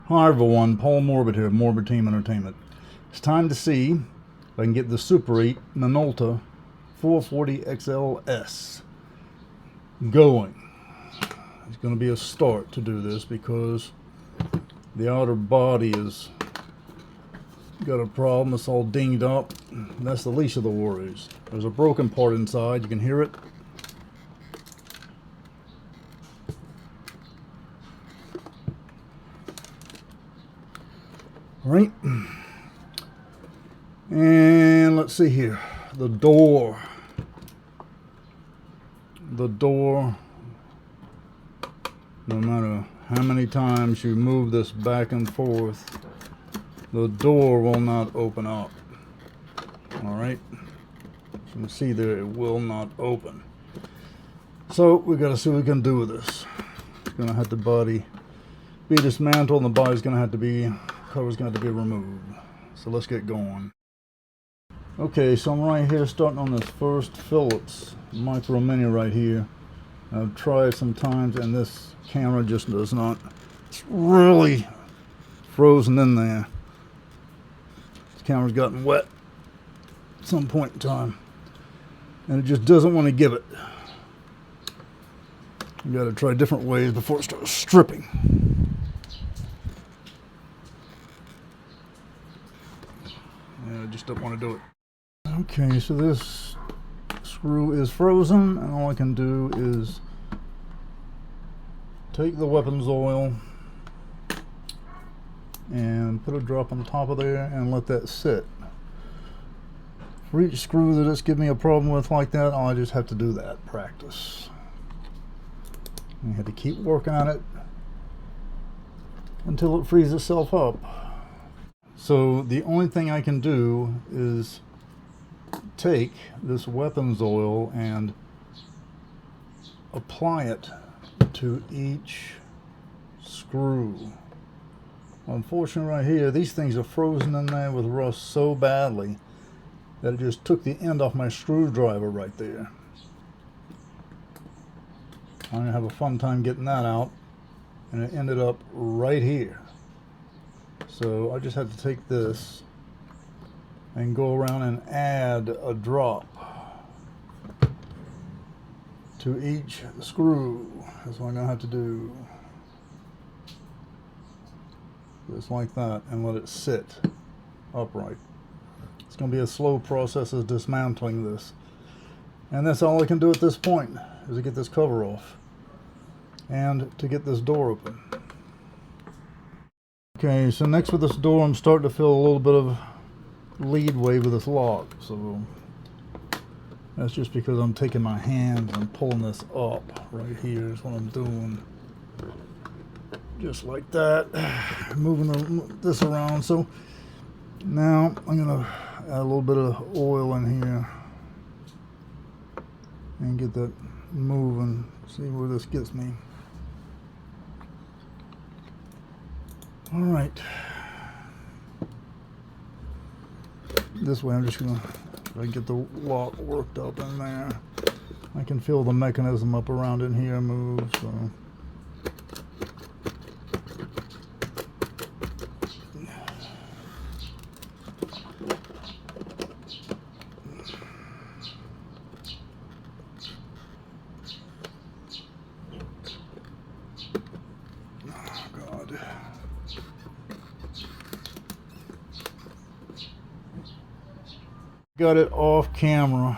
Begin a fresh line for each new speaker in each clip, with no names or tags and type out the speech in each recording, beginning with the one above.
Hi everyone, Paul Morbid here, Morbid Team Entertainment. It's time to see if I can get the Super8 Minolta 440 XLS going. It's going to be a start to do this because the outer body is got a problem. It's all dinged up. That's the least of the worries. There's a broken part inside. You can hear it. Right, and let's see here, the door, no matter how many times you move this back and forth, the door will not open up. All right, you can see there, it will not open. So we got to see what we can do with this. It's going to have to be dismantled, and the body's going to have to be, cover's going to have to be removed. So let's get going. Okay, so I'm right here starting on this first Philips Micro Mini right here. I've tried some times and this camera just does not, it's really frozen in there. This camera's gotten wet at some point in time and it just doesn't want to give it. You got to try different ways before it starts stripping. I just don't want to do it. Okay, so this screw is frozen, and all I can do is take the weapons oil and put a drop on the top of there and let that sit. For each screw that it's giving me a problem with like that, I just have to do that, practice. You have to keep working on it until it frees itself up. So the only thing I can do is take this weapons oil and apply it to each screw. Unfortunately right here, these things are frozen in there with rust so badly that it just took the end off my screwdriver right there. I'm gonna have a fun time getting that out, and it ended up right here. So I just have to take this and go around and add a drop to each screw. That's what I'm going to have to do. Just like that, and let it sit upright. It's going to be a slow process of dismantling this. And that's all I can do at this point, is to get this cover off and to get this door open. Okay, so next with this door, I'm starting to feel a little bit of leadway with this lock. So that's just because I'm taking my hands and pulling this up right here is what I'm doing. Just like that, moving this around. So now I'm gonna add a little bit of oil in here and get that moving, see where this gets me. All right, this way I'm just gonna try to get the lock worked up in there. I can feel the mechanism up around in here move, so. Got it off camera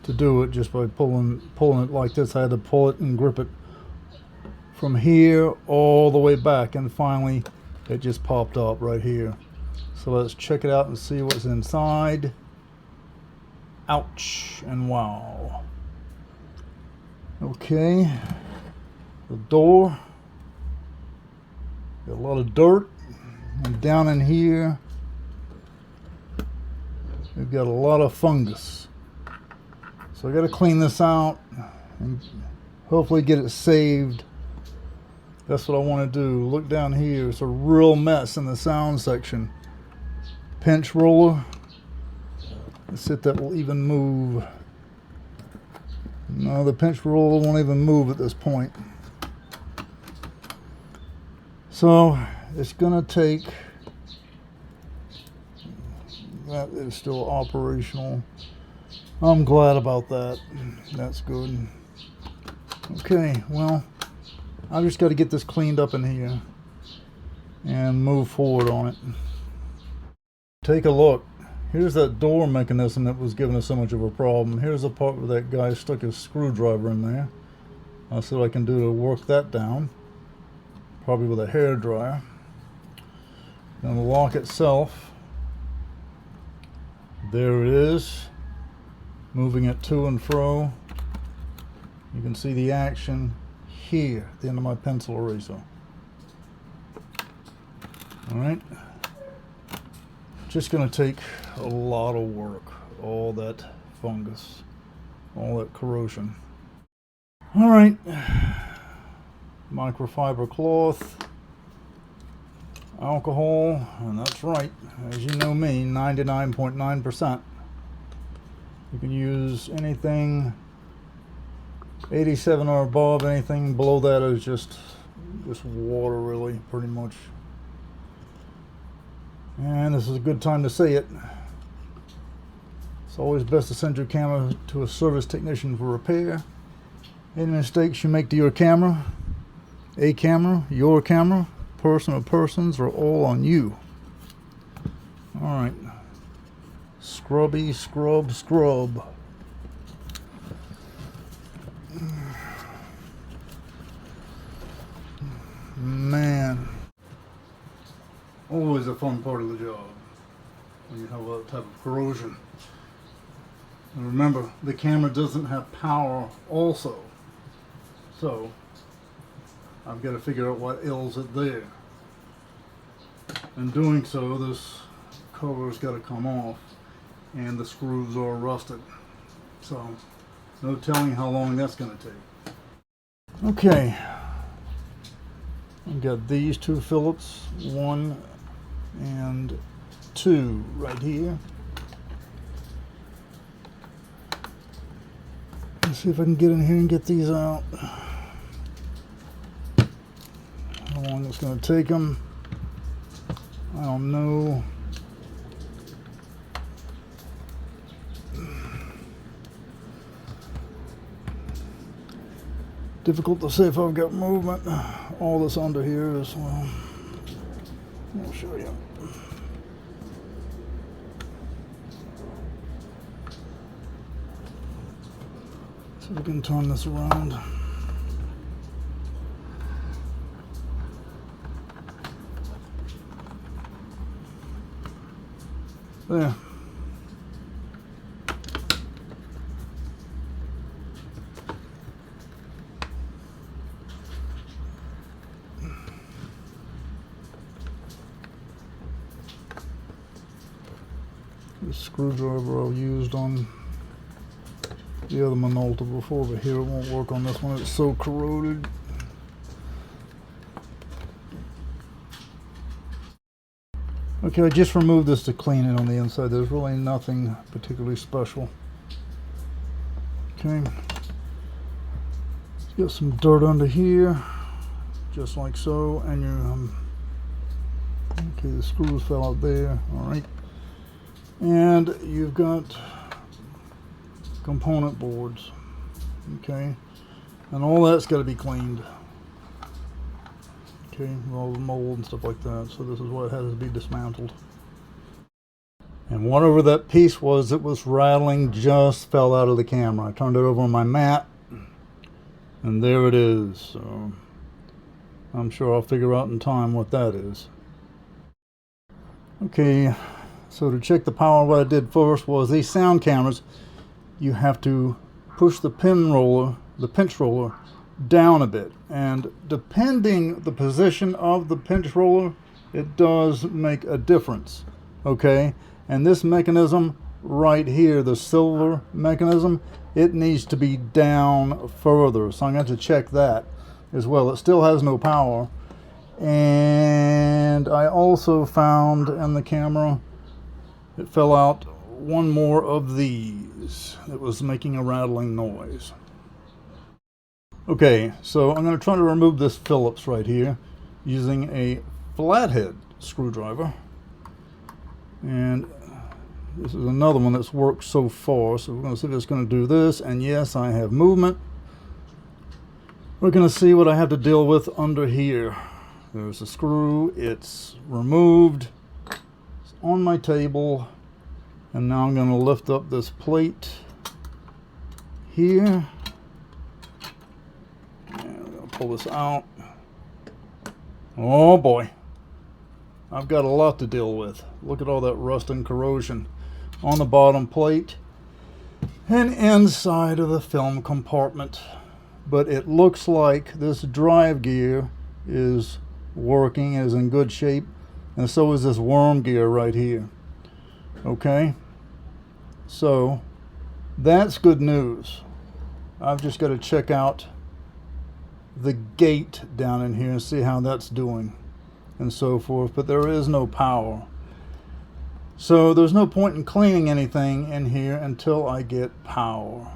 to do it just by pulling it like this. I had to pull it and grip it from here all the way back, and finally it just popped up right here. So let's check it out and see what's inside. Ouch and wow. Okay, the door, got a lot of dirt, and down in here we've got a lot of fungus. So I got to clean this out and hopefully get it saved. That's what I want to do. Look down here, it's a real mess in the sound section. Pinch roller, let's see if that will even move. No, the pinch roller won't even move at this point. So it's gonna take, that is still operational. I'm glad about that. That's good. Okay, well, I've just got to get this cleaned up in here and move forward on it. Take a look. Here's that door mechanism that was giving us so much of a problem. Here's the part where that guy stuck his screwdriver in there. I'll see what I can do to work that down. Probably with a hair dryer. Then the lock itself. There it is. Moving it to and fro. You can see the action here at the end of my pencil eraser. Alright. Just going to take a lot of work. All that fungus. All that corrosion. Alright. Microfiber cloth. Alcohol. And that's right. As you know me, 99.9%. You can use anything 87 or above. Anything below that is just water, really, pretty much. And this is a good time to say it. It's always best to send your camera to a service technician for repair. Any mistakes you make to your camera, a camera, your camera, person or persons, are all on you. Alright. Scrubby, scrub, scrub. Man. Always a fun part of the job when you have that type of corrosion. And remember, the camera doesn't have power also. So, I've got to figure out what ails it there. In doing so, this cover's got to come off and the screws are rusted. So, no telling how long that's going to take. Okay. I've got these two Phillips, 1 and 2 right here. Let's see if I can get in here and get these out. How long it's going to take them, I don't know. Difficult to say if I've got movement. All this under here is, well, I'll show you. See if we can turn this around. There. The screwdriver I used on the other Minolta before, but here it won't work on this one. It's so corroded. Okay, I just removed this to clean it on the inside. There's really nothing particularly special. Okay. Got some dirt under here, just like so, and your okay, the screws fell out there. All right. And you've got component boards, okay, and all that's got to be cleaned, okay, all the mold and stuff like that. So this is what has to be dismantled. And whatever that piece was that was rattling just fell out of the camera. I turned it over on my mat, and there it is. So I'm sure I'll figure out in time what that is. Okay. So to check the power, what I did first was these sound cameras, you have to push the pinch roller down a bit. And depending the position of the pinch roller, it does make a difference. Okay? And this mechanism right here, the silver mechanism, it needs to be down further. So I'm going to check that as well. It still has no power. And I also found in the camera, it fell out one more of these. It was making a rattling noise. Okay, so I'm going to try to remove this Phillips right here using a flathead screwdriver, and this is another one that's worked so far. So we're going to see if it's going to do this, and yes, I have movement. We're going to see what I have to deal with under here. There's a screw, it's removed, it's on my table, and now I'm going to lift up this plate here, and I'm going to pull this out. Oh boy, I've got a lot to deal with. Look at all that rust and corrosion on the bottom plate and inside of the film compartment. But it looks like this drive gear is working, is in good shape, and so is this worm gear right here. Okay, so that's good news. I've just got to check out the gate down in here and see how that's doing and so forth, but there is no power, so there's no point in cleaning anything in here until I get power.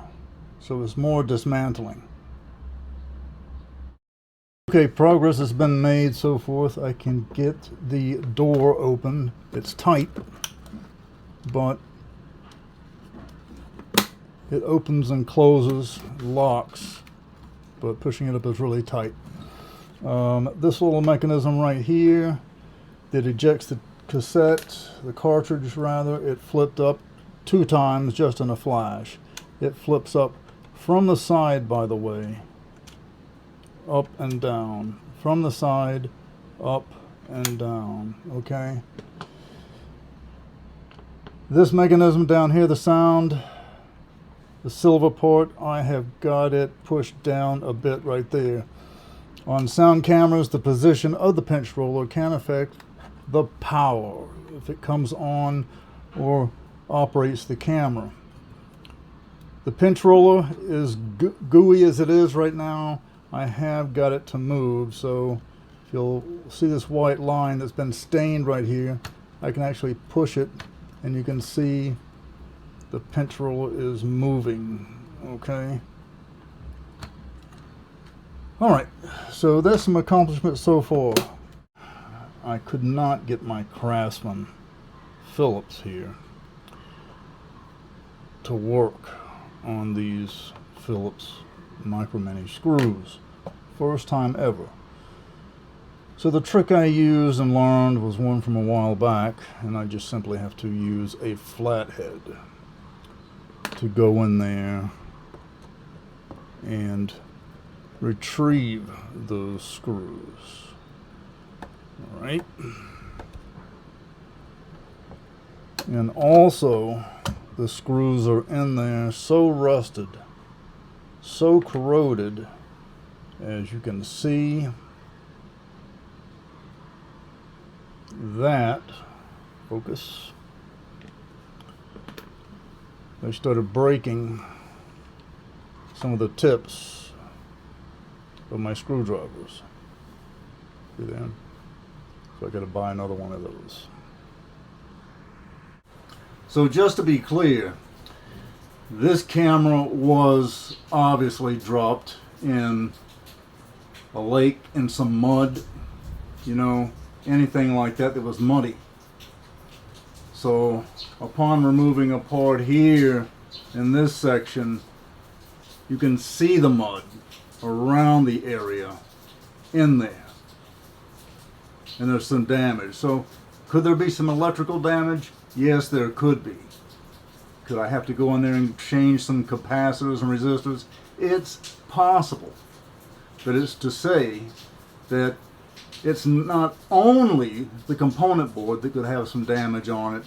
So it's more dismantling. Okay, progress has been made, so forth. I can get the door open. It's tight, but it opens and closes, locks, but pushing it up is really tight. This little mechanism right here that ejects the cassette, the cartridge rather, it flipped up 2 times just in a flash. It flips up from the side, by the way. Up and down, from the side, up and down. Okay, this mechanism down here, the sound, the silver part, I have got it pushed down a bit right there. On sound cameras, the position of the pinch roller can affect the power if it comes on or operates the camera. The pinch roller is gooey as it is right now. I have got it to move, so if you'll see this white line that's been stained right here, I can actually push it and you can see the pinch roller is moving. Okay, alright, so that's some accomplishments so far. I could not get my Craftsman Phillips here to work on these Phillips micro mini screws. First time ever. So the trick I used and learned was one from a while back, and I just simply have to use a flathead to go in there and retrieve those screws. Alright. And also the screws are in there so rusted, so corroded, as you can see, that, focus, they started breaking some of the tips of my screwdrivers. See there? So I got to buy another one of those. So just to be clear, this camera was obviously dropped in a lake in some mud, you know, anything like that that was muddy. So upon removing a part here in this section, you can see the mud around the area in there. And there's some damage. So could there be some electrical damage? Yes, there could be. Could I have to go in there and change some capacitors and resistors? It's possible. But it's to say that it's not only the component board that could have some damage on it.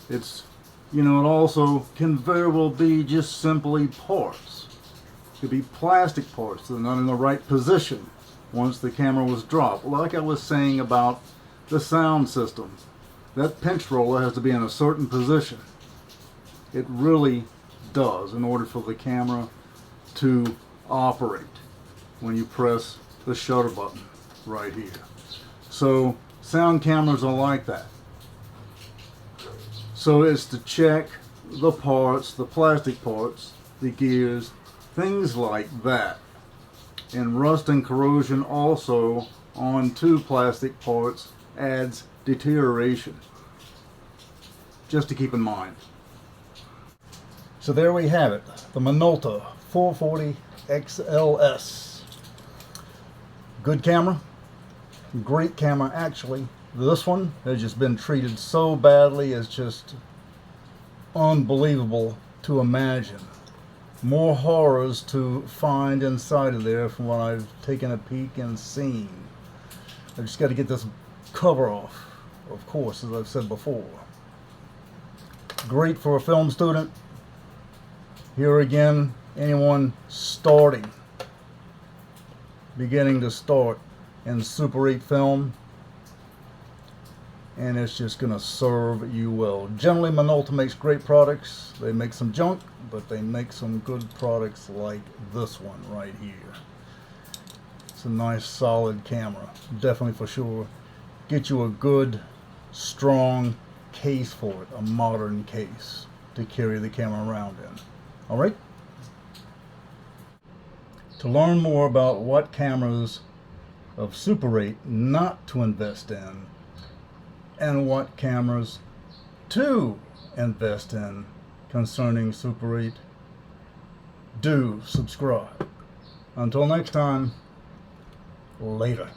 It's, you know, it also can very well be just simply parts. It could be plastic parts that are not in the right position once the camera was dropped. Like I was saying about the sound system, that pinch roller has to be in a certain position. It really does, in order for the camera to operate when you press the shutter button right here. So sound cameras are like that. So it's to check the parts, the plastic parts, the gears, things like that. And rust and corrosion also on 2 plastic parts adds deterioration. Just to keep in mind. So there we have it, the Minolta 440 XLS. Good camera, great camera actually. This one has just been treated so badly, it's just unbelievable to imagine. More horrors to find inside of there from what I've taken a peek and seen. I just got to get this cover off, of course, as I've said before. Great for a film student. Here again, anyone starting, beginning to start in Super 8 film, and it's just going to serve you well. Generally, Minolta makes great products. They make some junk, but they make some good products like this one right here. It's a nice solid camera, definitely for sure. Get you a good, strong case for it, a modern case to carry the camera around in. Alright? To learn more about what cameras of Super 8 not to invest in and what cameras to invest in concerning Super 8, do subscribe. Until next time, later.